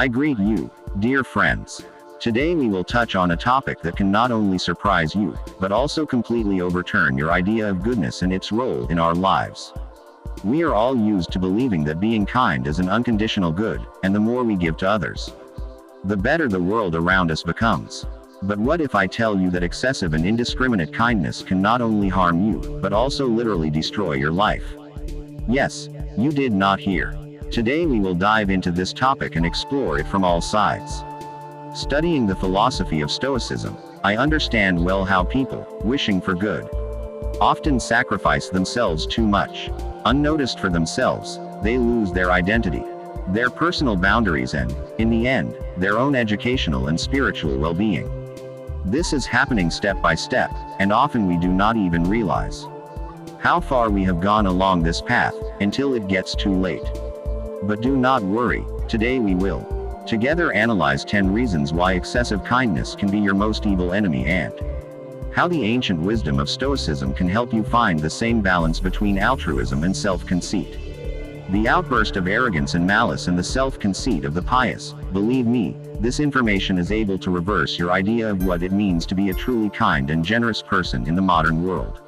I greet you, dear friends. Today we will touch on a topic that can not only surprise you, but also completely overturn your idea of goodness and its role in our lives. We are all used to believing that being kind is an unconditional good, and the more we give to others, the better the world around us becomes. But what if I tell you that excessive and indiscriminate kindness can not only harm you, but also literally destroy your life? Yes, you did not hear. Today we will dive into this topic and explore it from all sides. Studying the philosophy of Stoicism, I understand well how people, wishing for good, often sacrifice themselves too much. Unnoticed for themselves, they lose their identity, their personal boundaries and, in the end, their own educational and spiritual well-being. This is happening step by step, and often we do not even realize how far we have gone along this path, until it gets too late. But do not worry, today we will together analyze 10 reasons why excessive kindness can be your most evil enemy and how the ancient wisdom of Stoicism can help you find the same balance between altruism and self-conceit. The outburst of arrogance and malice and the self-conceit of the pious, believe me, this information is able to reverse your idea of what it means to be a truly kind and generous person in the modern world.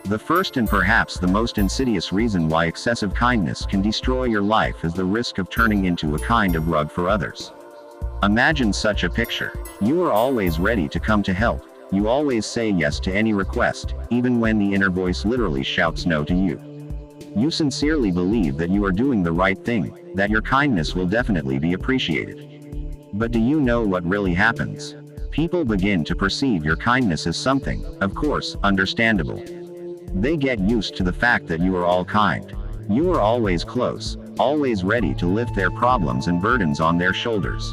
The first and perhaps the most insidious reason why excessive kindness can destroy your life is the risk of turning into a kind of rug for others. Imagine such a picture. You are always ready to come to help. You always say yes to any request, even when the inner voice literally shouts no to you. You sincerely believe that you are doing the right thing, that your kindness will definitely be appreciated. But do you know what really happens? People begin to perceive your kindness as something, of course, understandable. They get used to the fact that you are all kind. You are always close, always ready to lift their problems and burdens on their shoulders.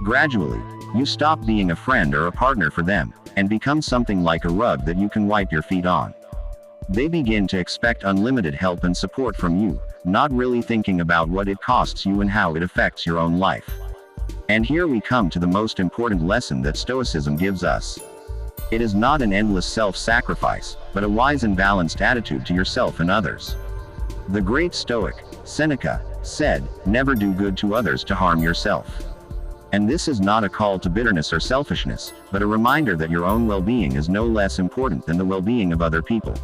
Gradually, you stop being a friend or a partner for them, and become something like a rug that you can wipe your feet on. They begin to expect unlimited help and support from you, not really thinking about what it costs you and how it affects your own life. And here we come to the most important lesson that Stoicism gives us. It is not an endless self-sacrifice, but a wise and balanced attitude to yourself and others. The great Stoic, Seneca, said, "Never do good to others to harm yourself." And this is not a call to bitterness or selfishness, but a reminder that your own well-being is no less important than the well-being of other people.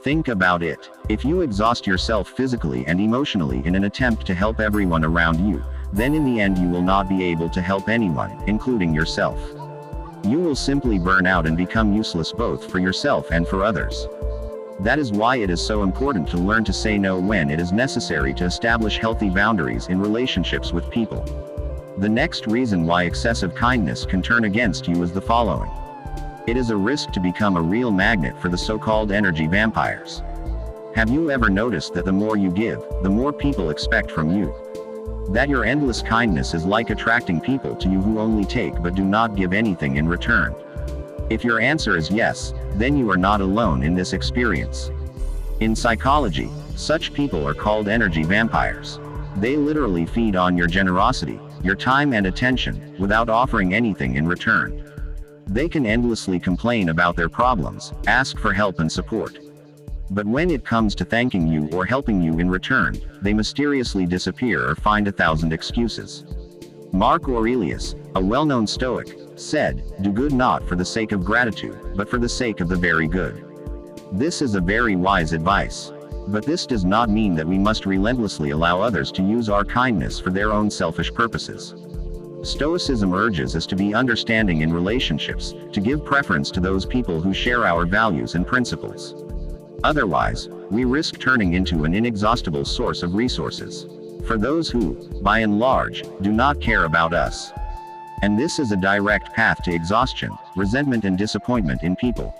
Think about it. If you exhaust yourself physically and emotionally in an attempt to help everyone around you, then in the end you will not be able to help anyone, including yourself. You will simply burn out and become useless both for yourself and for others. That is why it is so important to learn to say no when it is necessary to establish healthy boundaries in relationships with people. The next reason why excessive kindness can turn against you is the following. It is a risk to become a real magnet for the so-called energy vampires. Have you ever noticed that the more you give, the more people expect from you? That your endless kindness is like attracting people to you who only take but do not give anything in return? If your answer is yes, then you are not alone in this experience. In psychology, such people are called energy vampires. They literally feed on your generosity, your time and attention, without offering anything in return. They can endlessly complain about their problems, ask for help and support. But when it comes to thanking you or helping you in return, they mysteriously disappear or find 1,000 excuses. Mark Aurelius, a well-known Stoic, said, "Do good not for the sake of gratitude, but for the sake of the very good." This is a very wise advice. But this does not mean that we must relentlessly allow others to use our kindness for their own selfish purposes. Stoicism urges us to be understanding in relationships, to give preference to those people who share our values and principles. Otherwise, we risk turning into an inexhaustible source of resources for those who, by and large, do not care about us. And this is a direct path to exhaustion, resentment and disappointment in people.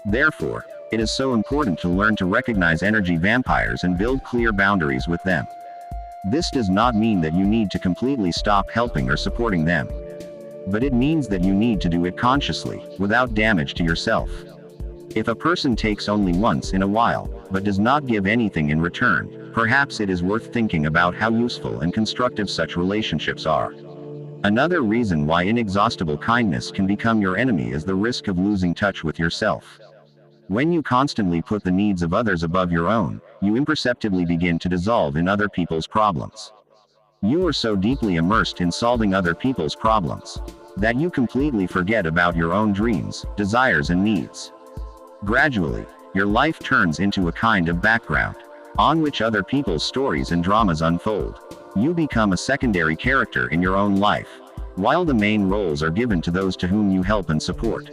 Therefore, it is so important to learn to recognize energy vampires and build clear boundaries with them. This does not mean that you need to completely stop helping or supporting them. But it means that you need to do it consciously, without damage to yourself. If a person takes only once in a while, but does not give anything in return, perhaps it is worth thinking about how useful and constructive such relationships are. Another reason why inexhaustible kindness can become your enemy is the risk of losing touch with yourself. When you constantly put the needs of others above your own, you imperceptibly begin to dissolve in other people's problems. You are so deeply immersed in solving other people's problems that you completely forget about your own dreams, desires, and needs. Gradually, your life turns into a kind of background on which other people's stories and dramas unfold. You become a secondary character in your own life, while the main roles are given to those to whom you help and support.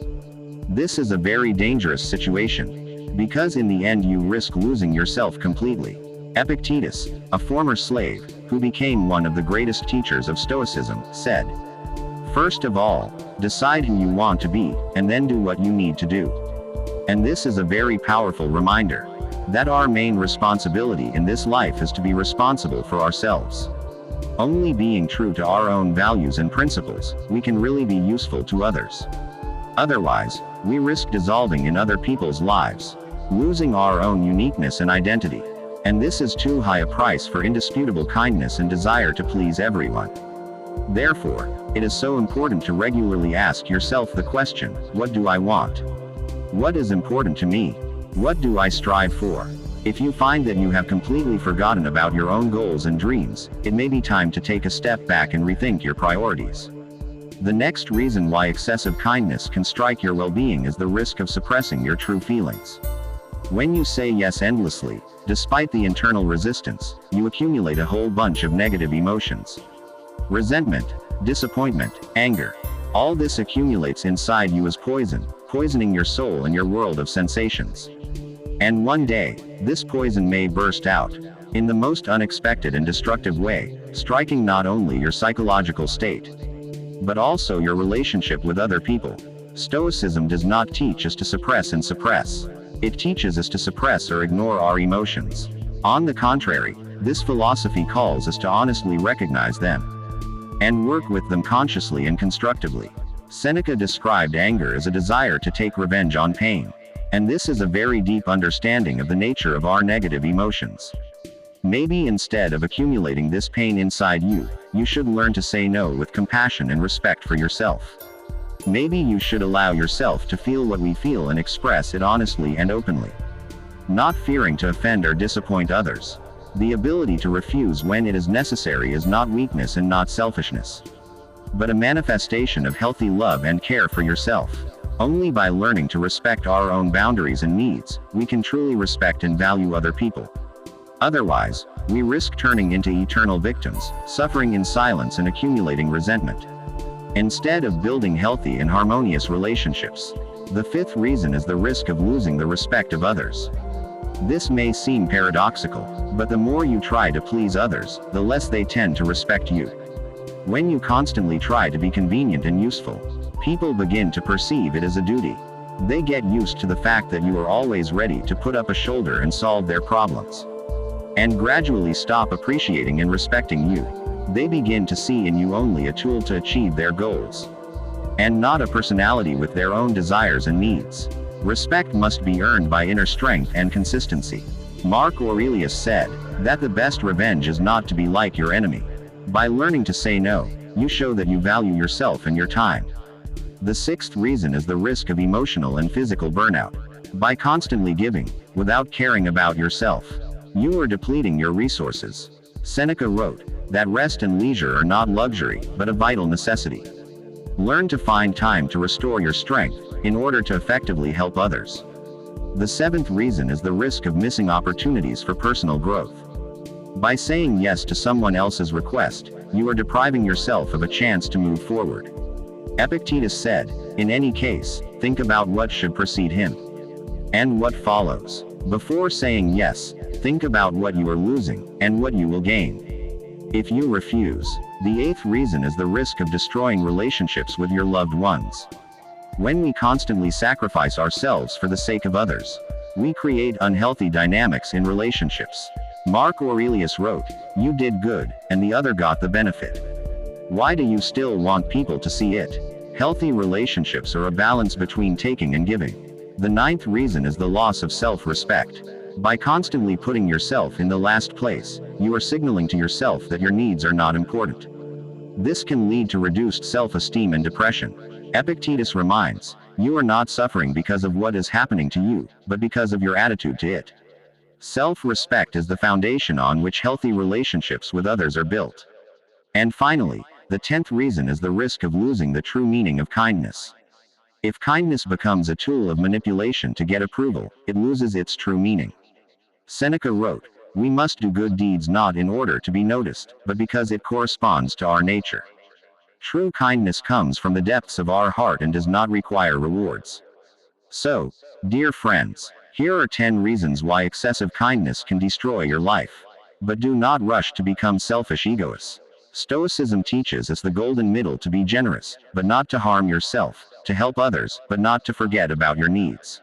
This is a very dangerous situation, because in the end you risk losing yourself completely. Epictetus, a former slave, who became one of the greatest teachers of Stoicism, said, "First of all, decide who you want to be, and then do what you need to do." And this is a very powerful reminder that our main responsibility in this life is to be responsible for ourselves. Only being true to our own values and principles, we can really be useful to others. Otherwise, we risk dissolving in other people's lives, losing our own uniqueness and identity. And this is too high a price for indisputable kindness and desire to please everyone. Therefore, it is so important to regularly ask yourself the question, what do I want? What is important to me? What do I strive for? If you find that you have completely forgotten about your own goals and dreams, it may be time to take a step back and rethink your priorities. The next reason why excessive kindness can strike your well-being is the risk of suppressing your true feelings. When you say yes endlessly, despite the internal resistance, you accumulate a whole bunch of negative emotions. Resentment, disappointment, anger. All this accumulates inside you as poison, poisoning your soul and your world of sensations. And one day, this poison may burst out, in the most unexpected and destructive way, striking not only your psychological state, but also your relationship with other people. Stoicism does not teach us to suppress and suppress. It teaches us to suppress or ignore our emotions. On the contrary, this philosophy calls us to honestly recognize them and work with them consciously and constructively. Seneca described anger as a desire to take revenge on pain. And this is a very deep understanding of the nature of our negative emotions. Maybe instead of accumulating this pain inside you, you should learn to say no with compassion and respect for yourself. Maybe you should allow yourself to feel what we feel and express it honestly and openly, not fearing to offend or disappoint others. The ability to refuse when it is necessary is not weakness and not selfishness, but a manifestation of healthy love and care for yourself. Only by learning to respect our own boundaries and needs, we can truly respect and value other people. Otherwise, we risk turning into eternal victims, suffering in silence and accumulating resentment, instead of building healthy and harmonious relationships. The fifth reason is the risk of losing the respect of others. This may seem paradoxical, but the more you try to please others, the less they tend to respect you. When you constantly try to be convenient and useful, people begin to perceive it as a duty. They get used to the fact that you are always ready to put up a shoulder and solve their problems, and gradually stop appreciating and respecting you. They begin to see in you only a tool to achieve their goals, and not a personality with their own desires and needs. Respect must be earned by inner strength and consistency. Mark Aurelius said that the best revenge is not to be like your enemy. By learning to say no, you show that you value yourself and your time. The sixth reason is the risk of emotional and physical burnout. By constantly giving, without caring about yourself, you are depleting your resources. Seneca wrote that rest and leisure are not luxury, but a vital necessity. Learn to find time to restore your strength, in order to effectively help others. The seventh reason is the risk of missing opportunities for personal growth. By saying yes to someone else's request, you are depriving yourself of a chance to move forward. Epictetus said, "In any case, think about what should precede him, and what follows. Before saying yes, think about what you are losing, and what you will gain if you refuse." The eighth reason is the risk of destroying relationships with your loved ones. When we constantly sacrifice ourselves for the sake of others, we create unhealthy dynamics in relationships. Mark Aurelius wrote, "You did good, and the other got the benefit. Why do you still want people to see it?" Healthy relationships are a balance between taking and giving. The ninth reason is the loss of self-respect. By constantly putting yourself in the last place, you are signaling to yourself that your needs are not important. This can lead to reduced self-esteem and depression. Epictetus reminds, you are not suffering because of what is happening to you, but because of your attitude to it. Self-respect is the foundation on which healthy relationships with others are built. And finally, the 10th reason is the risk of losing the true meaning of kindness. If kindness becomes a tool of manipulation to get approval, it loses its true meaning. Seneca wrote, "We must do good deeds not in order to be noticed, but because it corresponds to our nature." True kindness comes from the depths of our heart and does not require rewards. So, dear friends, here are 10 reasons why excessive kindness can destroy your life. But do not rush to become selfish egoists. Stoicism teaches us the golden middle: to be generous, but not to harm yourself, to help others, but not to forget about your needs.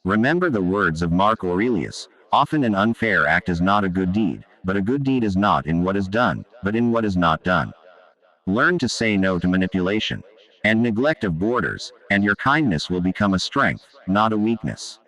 Remember the words of Mark Aurelius: "Often an unfair act is not a good deed, but a good deed is not in what is done, but in what is not done." Learn to say no to manipulation and neglect of borders, and your kindness will become a strength, not a weakness.